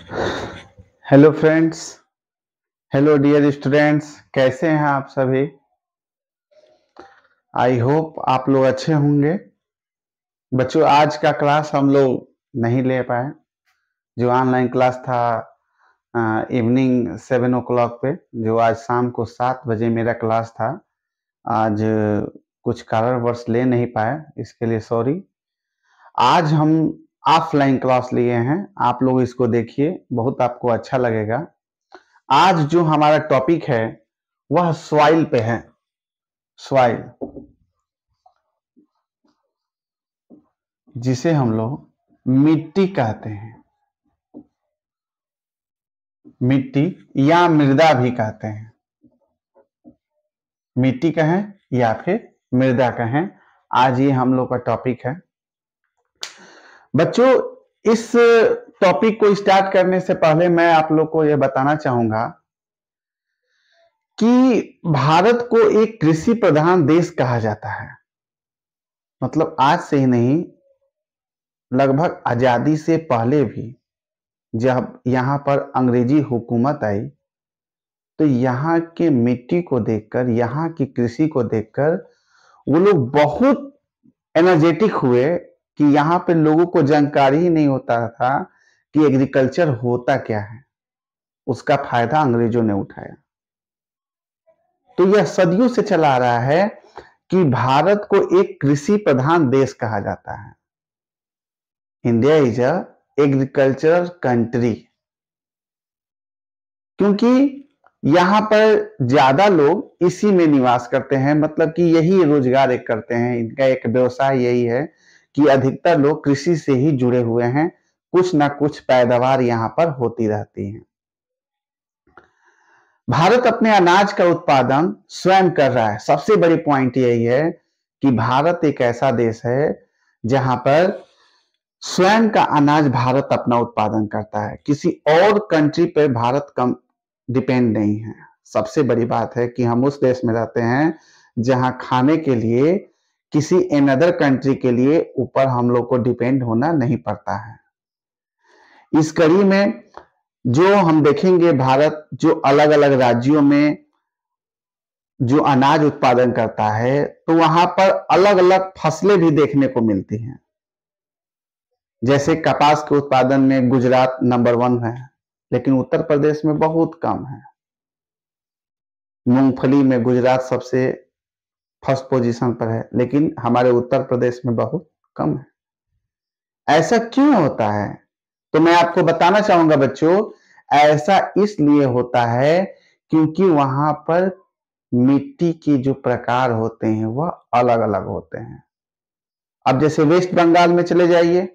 Hello friends, hello dear students, कैसे हैं आप सभी। आई होप आप लोग अच्छे होंगे। बच्चों, आज का क्लास हम लोग नहीं ले पाए। जो ऑनलाइन क्लास था इवनिंग 7 o'clock पे, जो आज शाम को 7 बजे मेरा क्लास था, आज कुछ कारणवश ले नहीं पाए, इसके लिए सॉरी। आज हम ऑफलाइन क्लास लिए हैं, आप लोग इसको देखिए, बहुत आपको अच्छा लगेगा। आज जो हमारा टॉपिक है वह सॉइल पे है। सॉइल, जिसे हम लोग मिट्टी कहते हैं, मिट्टी या मृदा भी कहते हैं। मिट्टी कहें या फिर मृदा कहें, आज ये हम लोग का टॉपिक है। बच्चों, इस टॉपिक को स्टार्ट करने से पहले मैं आप लोग को यह बताना चाहूंगा कि भारत को एक कृषि प्रधान देश कहा जाता है। मतलब आज से ही नहीं, लगभग आजादी से पहले भी जब यहाँ पर अंग्रेजी हुकूमत आई तो यहाँ के मिट्टी को देखकर, यहाँ की कृषि को देखकर वो लोग बहुत एनर्जेटिक हुए कि यहाँ पे लोगों को जानकारी ही नहीं होता था कि एग्रीकल्चर होता क्या है। उसका फायदा अंग्रेजों ने उठाया। तो यह सदियों से चला आ रहा है कि भारत को एक कृषि प्रधान देश कहा जाता है। India is a agricultural country, क्योंकि यहाँ पर ज्यादा लोग इसी में निवास करते हैं। मतलब कि यही रोजगार एक करते हैं, इनका एक व्यवसाय यही है कि अधिकतर लोग कृषि से ही जुड़े हुए हैं। कुछ ना कुछ पैदावार यहाँ पर होती रहती है। भारत अपने अनाज का उत्पादन स्वयं कर रहा है। सबसे बड़ी पॉइंट यही है कि भारत एक ऐसा देश है जहां पर स्वयं का अनाज भारत अपना उत्पादन करता है। किसी और कंट्री पे भारत कम डिपेंड नहीं है। सबसे बड़ी बात है कि हम उस देश में रहते हैं जहां खाने के लिए किसी अनदर कंट्री के लिए ऊपर हम लोग को डिपेंड होना नहीं पड़ता है। इस कड़ी में जो हम देखेंगे, भारत जो अलग अलग राज्यों में जो अनाज उत्पादन करता है तो वहां पर अलग अलग फसलें भी देखने को मिलती हैं। जैसे कपास के उत्पादन में गुजरात नंबर 1 है, लेकिन उत्तर प्रदेश में बहुत कम है। मूंगफली में गुजरात सबसे फर्स्ट पोजीशन पर है, लेकिन हमारे उत्तर प्रदेश में बहुत कम है। ऐसा क्यों होता है? तो मैं आपको बताना चाहूंगा बच्चों, ऐसा इसलिए होता है क्योंकि वहां पर मिट्टी के जो प्रकार होते हैं वह अलग अलग होते हैं। अब जैसे वेस्ट बंगाल में चले जाइए,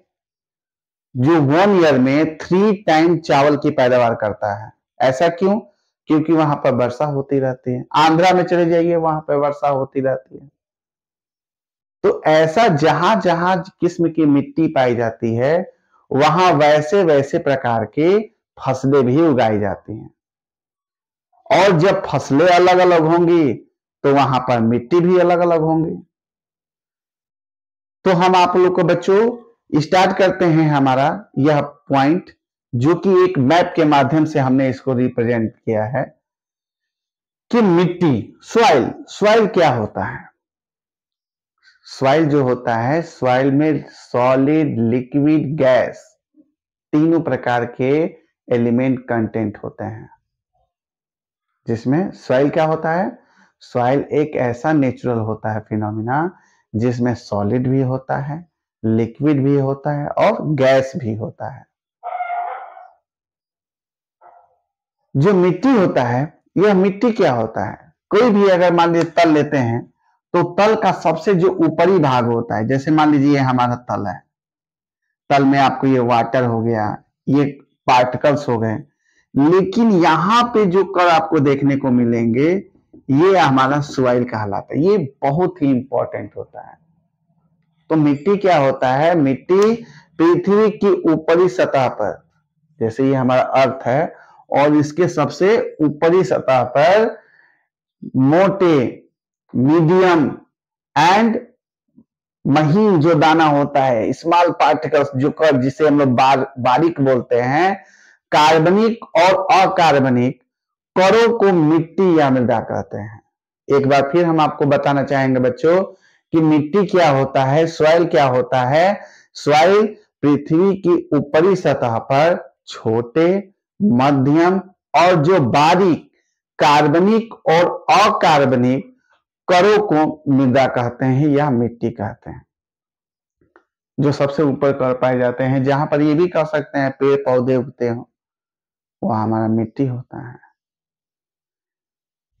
जो 1 ईयर में 3 टाइम चावल की पैदावार करता है। ऐसा क्यों? क्योंकि वहां पर वर्षा होती रहती है। आंध्रा में चले जाइए, वहां पर वर्षा होती रहती है। तो ऐसा जहां जहां किस्म की मिट्टी पाई जाती है वहां वैसे वैसे प्रकार के फसलें भी उगाई जाती हैं। और जब फसलें अलग अलग होंगी तो वहां पर मिट्टी भी अलग अलग होंगी। तो हम आप लोग को बच्चों स्टार्ट करते हैं हमारा यह पॉइंट, जो कि एक मैप के माध्यम से हमने इसको रिप्रेजेंट किया है कि मिट्टी, सॉइल, सॉइल क्या होता है। सॉइल जो होता है, सॉइल में सॉलिड, लिक्विड, गैस, तीनों प्रकार के एलिमेंट कंटेंट होते हैं। जिसमें सॉइल क्या होता है? सॉइल एक ऐसा नेचुरल होता है फिनोमिना जिसमें सॉलिड भी होता है, लिक्विड भी होता है और गैस भी होता है। जो मिट्टी होता है, यह मिट्टी क्या होता है? कोई भी अगर मान लीजिए तल लेते हैं तो तल का सबसे जो ऊपरी भाग होता है, जैसे मान लीजिए हमारा तल है, तल में आपको ये वाटर हो गया, ये पार्टिकल्स हो गए, लेकिन यहां पे जो कण आपको देखने को मिलेंगे ये हमारा सॉइल कहलाता है। ये बहुत ही इंपॉर्टेंट होता है। तो मिट्टी क्या होता है? मिट्टी पृथ्वी की ऊपरी सतह पर, जैसे ये हमारा अर्थ है और इसके सबसे ऊपरी सतह पर मोटे, मीडियम एंड महीन जो दाना होता है, स्मॉल पार्टिकल्स, जो कर जिसे हम लोग बारीक बोलते हैं, कार्बनिक और अकार्बनिक कणों को मिट्टी या मृदा कहते हैं। एक बार फिर हम आपको बताना चाहेंगे बच्चों कि मिट्टी क्या होता है, सॉइल क्या होता है। सॉइल पृथ्वी की ऊपरी सतह पर छोटे, मध्यम और जो बारीक कार्बनिक और अकार्बनिक कणों को मृदा कहते हैं या मिट्टी कहते हैं। जो सबसे ऊपर कर पाए जाते हैं, जहां पर ये भी कह सकते हैं पेड़ पौधे उगते हो, वह हमारा मिट्टी होता है।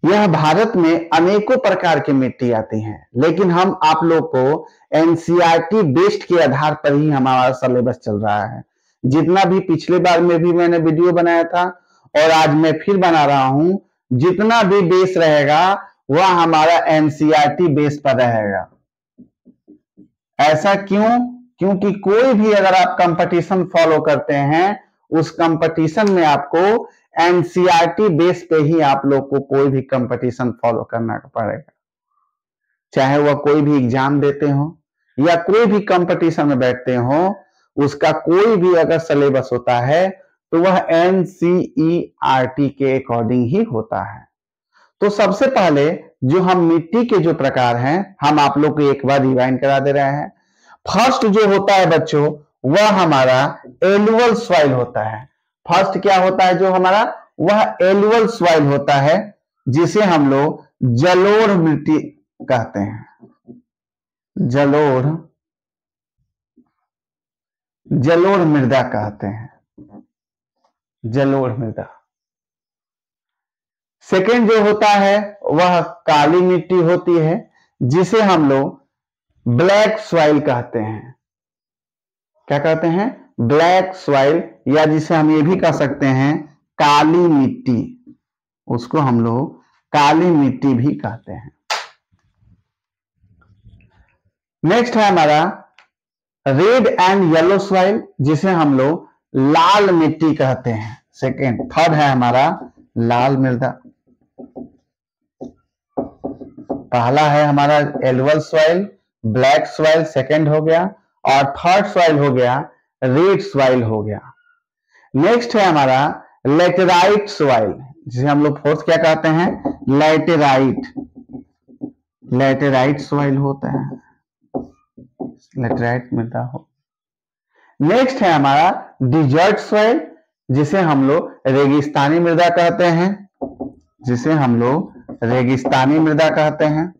यह भारत में अनेकों प्रकार की मिट्टी आती है, लेकिन हम आप लोग को एनसीईआरटी बेस्ड के आधार पर ही हमारा सिलेबस चल रहा है। जितना भी पिछले बार में भी मैंने वीडियो बनाया था और आज मैं फिर बना रहा हूं, जितना भी बेस रहेगा वह हमारा एनसीईआरटी बेस पर रहेगा। ऐसा क्यों? क्योंकि कोई भी अगर आप कंपटीशन फॉलो करते हैं, उस कंपटीशन में आपको एनसीईआरटी बेस पे ही आप लोग को कोई भी कंपटीशन फॉलो करना पड़ेगा। चाहे वह कोई भी एग्जाम देते हो या कोई भी कंपटीशन में बैठते हो, उसका कोई भी अगर सिलेबस होता है तो वह एनसीईआरटी के अकॉर्डिंग ही होता है। तो सबसे पहले जो हम मिट्टी के जो प्रकार हैं, हम आप लोग को एक बार रिवाइंड करा दे रहे हैं। फर्स्ट जो होता है बच्चों, वह हमारा एलुअल सॉइल होता है। फर्स्ट क्या होता है जो हमारा, वह एलुअल सॉइल होता है, जिसे हम लोग जलोढ़ मिट्टी कहते हैं। जलोढ़ मृदा कहते हैं, जलोढ़ मृदा। सेकेंड जो होता है वह काली मिट्टी होती है, जिसे हम लोग ब्लैक सॉइल कहते हैं। क्या कहते हैं? ब्लैक सॉइल, या जिसे हम ये भी कह सकते हैं काली मिट्टी, उसको हम लोग काली मिट्टी भी कहते हैं। नेक्स्ट है हमारा रेड एंड येलो सॉइल, जिसे हम लोग लाल मिट्टी कहते हैं। सेकेंड, थर्ड है हमारा लाल मृदा। पहला है हमारा alluvial soil, black soil second हो गया, और थर्ड सॉइल हो गया रेड सॉइल हो गया। नेक्स्ट है हमारा लेटेराइट सॉइल, जिसे हम लोग फोर्थ क्या कहते हैं? लेटेराइट। लेटेराइट सॉइल होता है, लेटेराइट मृदा हो। नेक्स्ट है हमारा डिजर्ट सॉइल, जिसे हम लोग रेगिस्तानी मृदा कहते हैं, जिसे हम लोग रेगिस्तानी मृदा कहते हैं,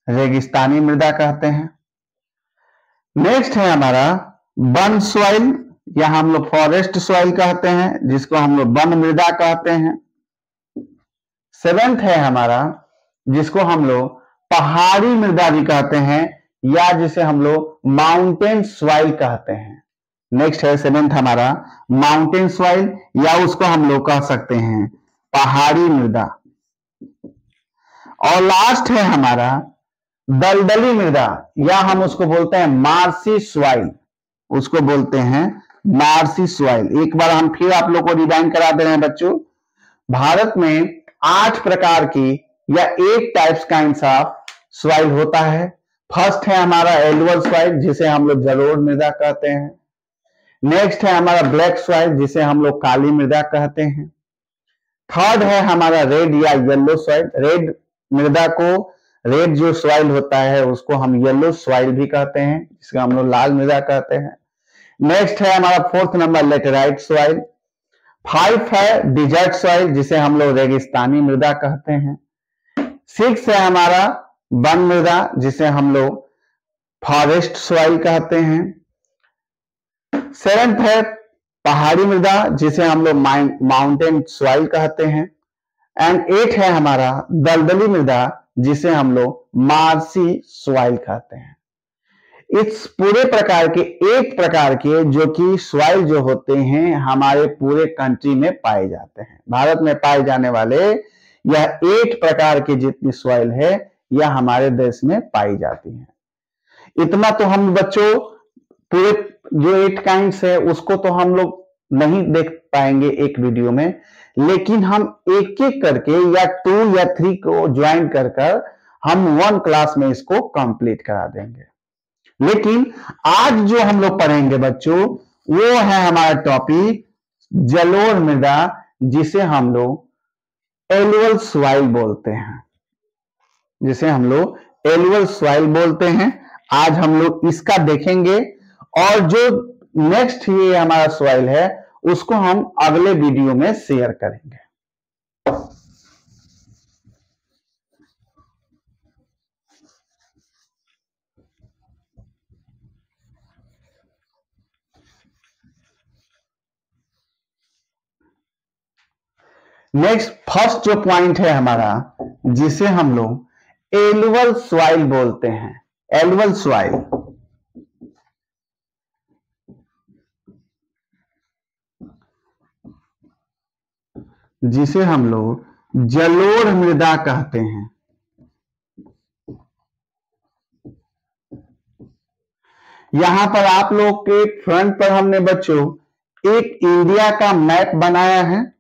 रेगिस्तानी मृदा कहते हैं। नेक्स्ट है हमारा वन सॉइल, या हम लोग फॉरेस्ट सॉइल कहते हैं, जिसको हम लोग वन मृदा कहते हैं। सेवेंथ है हमारा जिसको हम लोग पहाड़ी मृदा भी कहते हैं, या जिसे हम लोग माउंटेन सॉइल कहते हैं। नेक्स्ट है सेवेंथ हमारा माउंटेन सॉइल, या उसको हम लोग कह सकते हैं पहाड़ी मृदा। और लास्ट है हमारा दलदली मृदा, या हम उसको बोलते हैं मार्सी सॉइल, उसको बोलते हैं मार्सी सॉइल। एक बार हम फिर आप लोग को रिवाइंड करा दे रहे हैं बच्चों। भारत में 8 प्रकार की या 8 टाइप्स काइंड्स ऑफ सॉइल होता है। फर्स्ट है हमारा एलुअल सॉइल, जिसे हम लोग जलोढ़ मृदा कहते हैं। नेक्स्ट है हमारा ब्लैक सॉइल, जिसे हम लोग काली मृदा कहते हैं। थर्ड है हमारा रेड या येलो सॉइल। रेड मृदा को, रेड जो सॉइल होता है उसको हम येलो सॉइल भी कहते हैं, जिसको हम लोग लाल मृदा कहते हैं। नेक्स्ट है हमारा फोर्थ नंबर लेटेराइट सॉइल। 5 है डिजर्ट सॉइल, जिसे हम लोग रेगिस्तानी मृदा कहते हैं। 6 है हमारा वन मृदा, जिसे हम लोग फॉरेस्ट सॉइल कहते हैं। 7th है पहाड़ी मृदा, जिसे हम लोग माउंटेन सॉइल कहते हैं। एंड 8 है हमारा दलदली मृदा, जिसे हम लोग मार्सी सॉइल कहते हैं। इस पूरे प्रकार के 8 प्रकार के जो कि सॉइल जो होते हैं हमारे पूरे कंट्री में पाए जाते हैं। भारत में पाए जाने वाले यह 8 प्रकार के जितनी सॉइल है यह हमारे देश में पाई जाती है। इतना तो हम बच्चों पूरे जो 8 काइंड्स है उसको तो हम लोग नहीं देख पाएंगे एक वीडियो में, लेकिन हम एक एक करके या 2 या 3 को ज्वाइन कर हम 1 क्लास में इसको कंप्लीट करा देंगे। लेकिन आज जो हम लोग पढ़ेंगे बच्चों वो है हमारा टॉपिक जलोढ़ मृदा, जिसे हम लोग एलुअल सॉइल बोलते हैं, जिसे हम लोग एलुअल सॉइल बोलते हैं। आज हम लोग इसका देखेंगे, और जो नेक्स्ट ये हमारा सॉइल है उसको हम अगले वीडियो में शेयर करेंगे। नेक्स्ट फर्स्ट जो पॉइंट है हमारा, जिसे हम लोग एलुअल सॉइल बोलते हैं, एलुअल सॉइल। जिसे हम लोग जलोढ़ मृदा कहते हैं। यहां पर आप लोग के फ्रंट पर हमने बच्चों एक इंडिया का मैप बनाया है।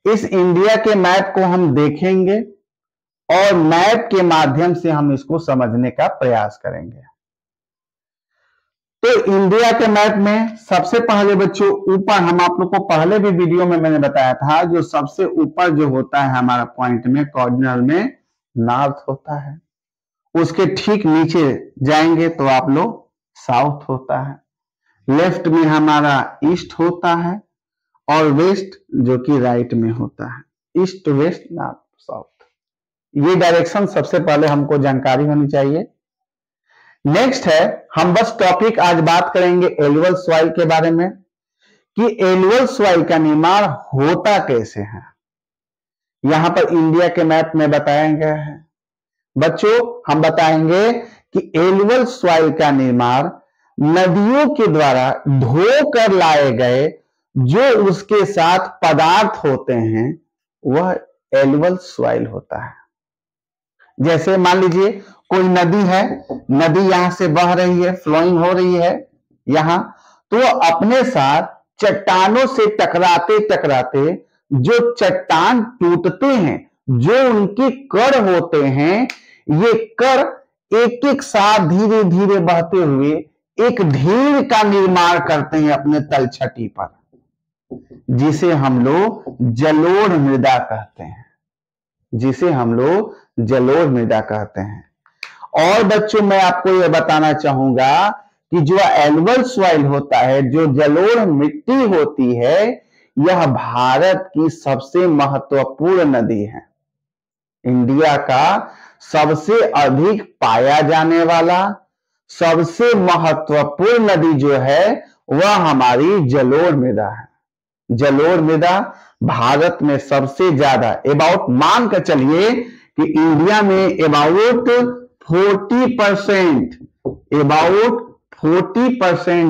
इस इंडिया के मैप को हम देखेंगे और मैप के माध्यम से हम इसको समझने का प्रयास करेंगे। तो इंडिया के मैप में सबसे पहले बच्चों ऊपर, हम आप लोग को पहले भी वीडियो में मैंने बताया था, जो सबसे ऊपर जो होता है हमारा पॉइंट में, कॉर्डिनल में नॉर्थ होता है। उसके ठीक नीचे जाएंगे तो आप लोग साउथ होता है, लेफ्ट में हमारा ईस्ट होता है, और वेस्ट जो कि राइट में होता है। ईस्ट वेस्ट नॉर्थ साउथ, ये डायरेक्शन सबसे पहले हमको जानकारी होनी चाहिए। नेक्स्ट है, हम बस टॉपिक आज बात करेंगे एलुअल सॉइल के बारे में, कि एलुअल सॉइल का निर्माण होता कैसे है। यहां पर इंडिया के मैप में बताया गया है। बच्चों हम बताएंगे कि एलुअल सॉइल का निर्माण नदियों के द्वारा धोकर लाए गए जो उसके साथ पदार्थ होते हैं, वह एलुअल सॉइल होता है। जैसे मान लीजिए कोई नदी है, नदी यहां से बह रही है, फ्लोइंग हो रही है यहां, तो अपने साथ चट्टानों से टकराते टकराते जो चट्टान टूटते हैं, जो उनके कण होते हैं, ये कण एक एक साथ धीरे धीरे बहते हुए एक ढेर का निर्माण करते हैं अपने तलछटी पर, जिसे हम लोग जलोढ़ मृदा कहते हैं, जिसे हम लोग जलोढ़ मृदा कहते हैं। और बच्चों मैं आपको यह बताना चाहूंगा कि जो एलुअल सॉइल होता है, जो जलोढ़ मिट्टी होती है, यह भारत की सबसे महत्वपूर्ण नदी है। इंडिया का सबसे अधिक पाया जाने वाला, सबसे महत्वपूर्ण नदी जो है वह हमारी जलोढ़ मृदा है। जलोढ़ मृदा भारत में सबसे ज्यादा, अबाउट मान कर चलिए कि इंडिया में अबाउट 40%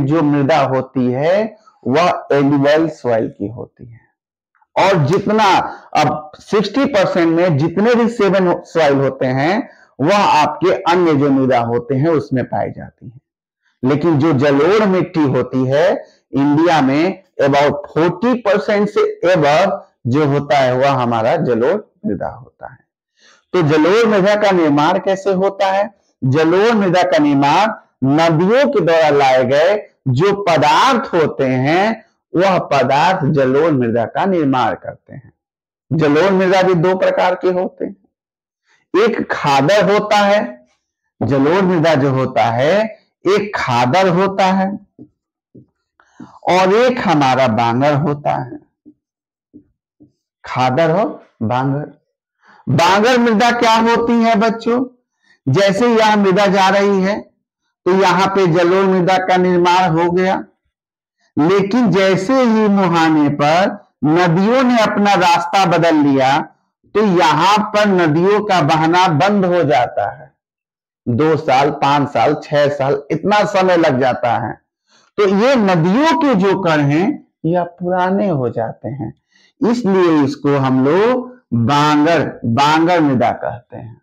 जो मृदा होती है वह एलुअल सॉइल की होती है। और जितना अब 60% में जितने भी 7 सॉइल होते हैं वह आपके अन्य जो मृदा होते हैं उसमें पाई जाती है। लेकिन जो जलोढ़ मिट्टी होती है इंडिया में अबाउट 40% से एबव जो होता है वह हमारा जलोढ़ मृदा होता है। तो जलोढ़ मृदा का निर्माण कैसे होता है? जलोढ़ मृदा का निर्माण नदियों के द्वारा लाए गए जो पदार्थ होते हैं, वह पदार्थ जलोढ़ मृदा का निर्माण करते हैं। जलोढ़ मृदा भी 2 प्रकार के होते हैं, एक खादर होता है। जलोढ़ मृदा जो होता है एक खादर होता है, और एक हमारा बांगर होता है। खादर हो बांगर। बांगर मृदा क्या होती है बच्चों? जैसे यह मृदा जा रही है तो यहां पे जलोढ़ मृदा का निर्माण हो गया, लेकिन जैसे ही मुहाने पर नदियों ने अपना रास्ता बदल लिया तो यहां पर नदियों का बहना बंद हो जाता है। 2 साल, 5 साल, 6 साल इतना समय लग जाता है। तो ये नदियों के जो कण हैं यह पुराने हो जाते हैं, इसलिए इसको हम लोग बांगर मृदा कहते हैं।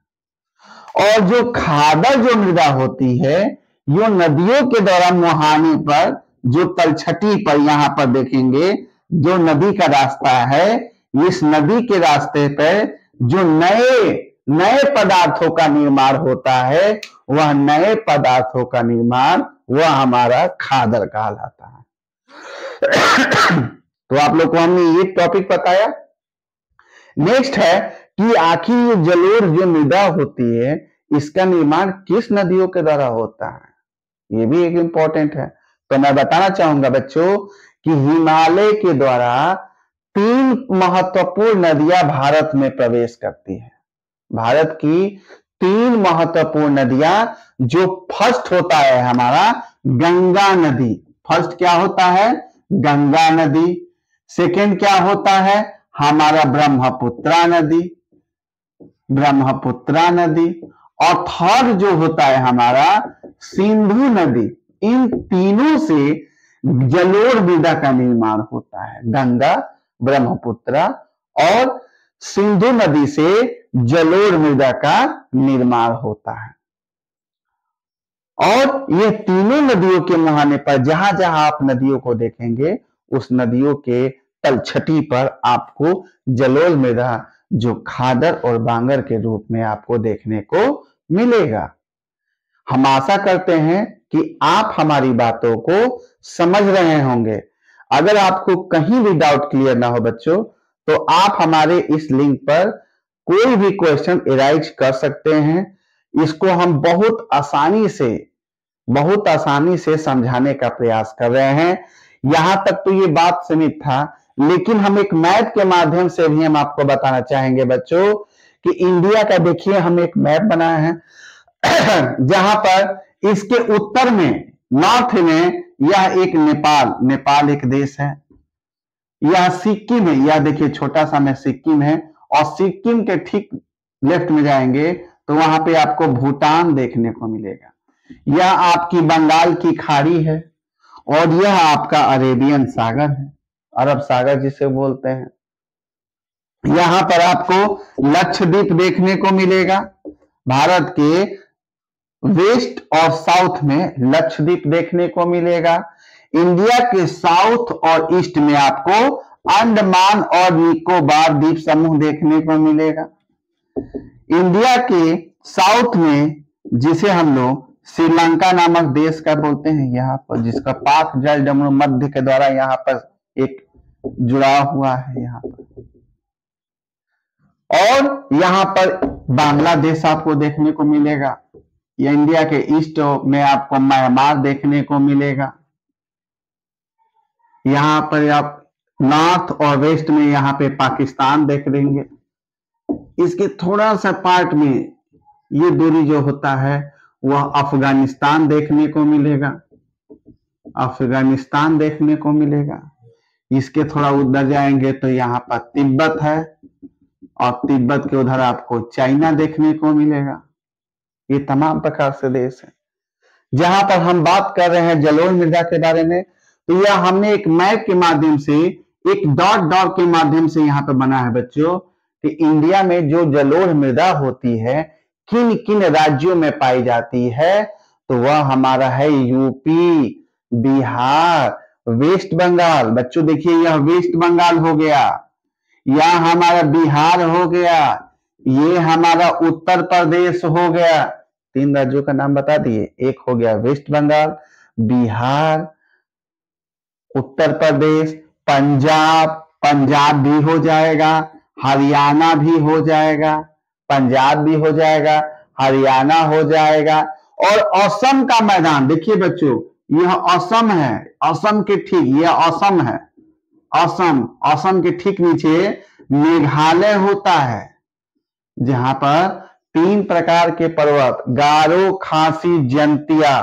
और जो खादर जो मृदा होती है, यो नदियों के द्वारा मुहाने पर, जो तलछटी पर यहां पर देखेंगे जो नदी का रास्ता है, इस नदी के रास्ते पर जो नए पदार्थों का निर्माण होता है, वह नए पदार्थों का निर्माण वह हमारा खादर कहलाता है। तो आप लोग को हमने ये टॉपिक बताया। नेक्स्ट है कि आखिर ये जलोढ़ जो मृदा होती है इसका निर्माण किस नदियों के द्वारा होता है, ये भी एक इंपॉर्टेंट है। तो मैं बताना चाहूंगा बच्चों कि हिमालय के द्वारा 3 महत्वपूर्ण नदियां भारत में प्रवेश करती है। भारत की 3 महत्वपूर्ण नदियां, जो फर्स्ट होता है हमारा गंगा नदी। फर्स्ट क्या होता है? गंगा नदी। सेकेंड क्या होता है? हमारा ब्रह्मपुत्रा नदी, ब्रह्मपुत्रा नदी। और थर्ड जो होता है हमारा सिंधु नदी। इन तीनों से जलोढ़ मृदा का निर्माण होता है। गंगा, ब्रह्मपुत्रा और सिंधु नदी से जलोढ़ मृदा का निर्माण होता है। और ये तीनों नदियों के मुहाने पर जहां जहां आप नदियों को देखेंगे उस नदियों के तलछटी पर आपको जलोढ़ मृदा जो खादर और बांगर के रूप में आपको देखने को मिलेगा। हम आशा करते हैं कि आप हमारी बातों को समझ रहे होंगे। अगर आपको कहीं भी डाउट क्लियर ना हो बच्चों, तो आप हमारे इस लिंक पर कोई भी क्वेश्चन एराइज कर सकते हैं। इसको हम बहुत आसानी से समझाने का प्रयास कर रहे हैं। यहां तक तो ये बात सीमित था, लेकिन हम एक मैप के माध्यम से भी हम आपको बताना चाहेंगे बच्चों कि इंडिया का देखिए हम एक मैप बनाए हैं जहां पर इसके उत्तर में, नॉर्थ में यह एक नेपाल एक देश है। यह सिक्किम है, यह देखिए छोटा सा में सिक्किम है। और सिक्किम के ठीक लेफ्ट में जाएंगे तो वहां पे आपको भूटान देखने को मिलेगा। यह आपकी बंगाल की खाड़ी है और यह आपका अरेबियन सागर है, अरब सागर जिसे बोलते हैं। यहां पर आपको लक्षद्वीप देखने को मिलेगा। भारत के वेस्ट और साउथ में लक्षद्वीप देखने को मिलेगा। इंडिया के साउथ और ईस्ट में आपको अंडमान और निकोबार द्वीप समूह देखने को मिलेगा। इंडिया के साउथ में, जिसे हम लोग श्रीलंका नामक देश का बोलते हैं, यहाँ पर जिसका पाक जल जमुना मध्य के द्वारा यहाँ पर एक जुड़ा हुआ है यहाँ पर। और यहाँ पर बांग्लादेश आपको देखने को मिलेगा। या इंडिया के ईस्ट में आपको म्यांमार देखने को मिलेगा। यहाँ पर आप नॉर्थ और वेस्ट में यहाँ पे पाकिस्तान देख लेंगे। इसके थोड़ा सा पार्ट में ये दूरी जो होता है वह अफगानिस्तान देखने को मिलेगा। अफगानिस्तान देखने को मिलेगा। इसके थोड़ा उधर जाएंगे तो यहाँ पर तिब्बत है और तिब्बत के उधर आपको चाइना देखने को मिलेगा। ये तमाम प्रकार से देश है। जहां पर हम बात कर रहे हैं जलोढ़ मृदा के बारे में, तो यह हमने एक मैप के माध्यम से, एक डॉट के माध्यम से यहाँ पर बना है बच्चों कि इंडिया में जो जलोढ़ मृदा होती है किन किन राज्यों में पाई जाती है। तो वह हमारा है यूपी, बिहार, वेस्ट बंगाल। बच्चों देखिए यह वेस्ट बंगाल हो गया, यह हमारा बिहार हो गया, ये हमारा उत्तर प्रदेश हो गया। 3 राज्यों का नाम बता दिए। एक हो गया वेस्ट बंगाल, बिहार, उत्तर प्रदेश, पंजाब भी हो जाएगा, हरियाणा भी हो जाएगा, पंजाब भी हो जाएगा, हरियाणा हो जाएगा। और असम का मैदान देखिए बच्चों, यह असम है। असम के ठीक, यह असम है। असम के ठीक नीचे मेघालय होता है, जहां पर 3 प्रकार के पर्वत, गारो, खासी, जंतिया,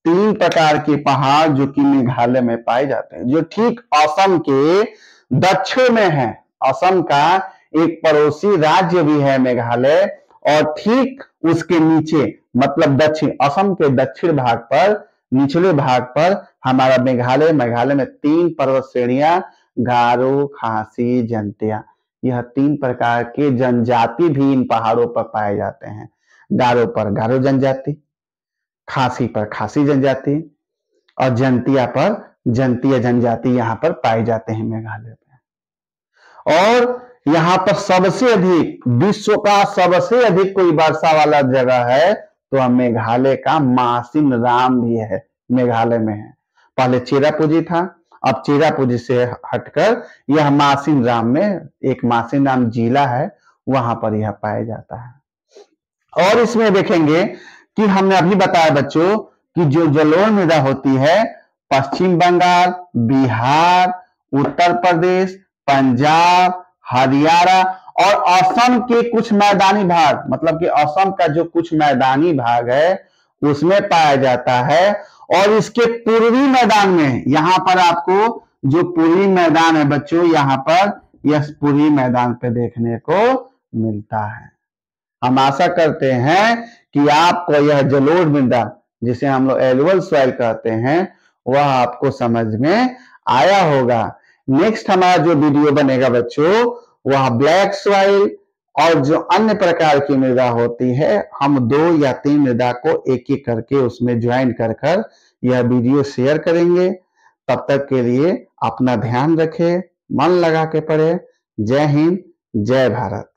3 प्रकार के पहाड़ जो कि मेघालय में पाए जाते हैं, जो ठीक असम के दक्षिण में है। असम का एक पड़ोसी राज्य भी है मेघालय, और ठीक उसके नीचे मतलब दक्षिण, असम के दक्षिण भाग पर, निचले भाग पर हमारा मेघालय में 3 पर्वत श्रेणियां, गारो, खासी, जंतिया, यह 3 प्रकार के जनजाति भी इन पहाड़ों पर पाए जाते हैं। गारो पर गारो जनजाति, खासी पर खासी जनजाति और जंतिया पर जंतिया जनजाति यहाँ पर पाए जाते हैं मेघालय में। और यहाँ पर सबसे अधिक, विश्व का सबसे अधिक कोई वर्षा वाला जगह है तो मेघालय का मासिन राम भी है, मेघालय में है। पहले चेरापूंजी था अब चिरापुंजी से हटकर यह मासिन राम में, एक मासिन राम जिला है, वहां पर यह पाया जाता है। और इसमें देखेंगे कि हमने अभी बताया बच्चों कि जो जलोढ़ मृदा होती है पश्चिम बंगाल, बिहार, उत्तर प्रदेश, पंजाब, हरियाणा और असम के कुछ मैदानी भाग, मतलब कि असम का जो कुछ मैदानी भाग है उसमें पाया जाता है। और इसके पूर्वी मैदान में, यहां पर आपको जो पूर्वी मैदान है बच्चों, यहां पर यह पूर्वी मैदान पे देखने को मिलता है। हम आशा करते हैं कि आपको यह जलोढ़ मृदा, जिसे हम लोग एलुअल सॉइल कहते हैं, वह आपको समझ में आया होगा। नेक्स्ट हमारा जो वीडियो बनेगा बच्चों, वह ब्लैक सॉइल और जो अन्य प्रकार की मृदा होती है, हम 2 या 3 मृदा को एक एक करके उसमें ज्वाइन कर यह वीडियो शेयर करेंगे। तब तक के लिए अपना ध्यान रखें, मन लगा के पढ़े। जय हिंद, जय भारत।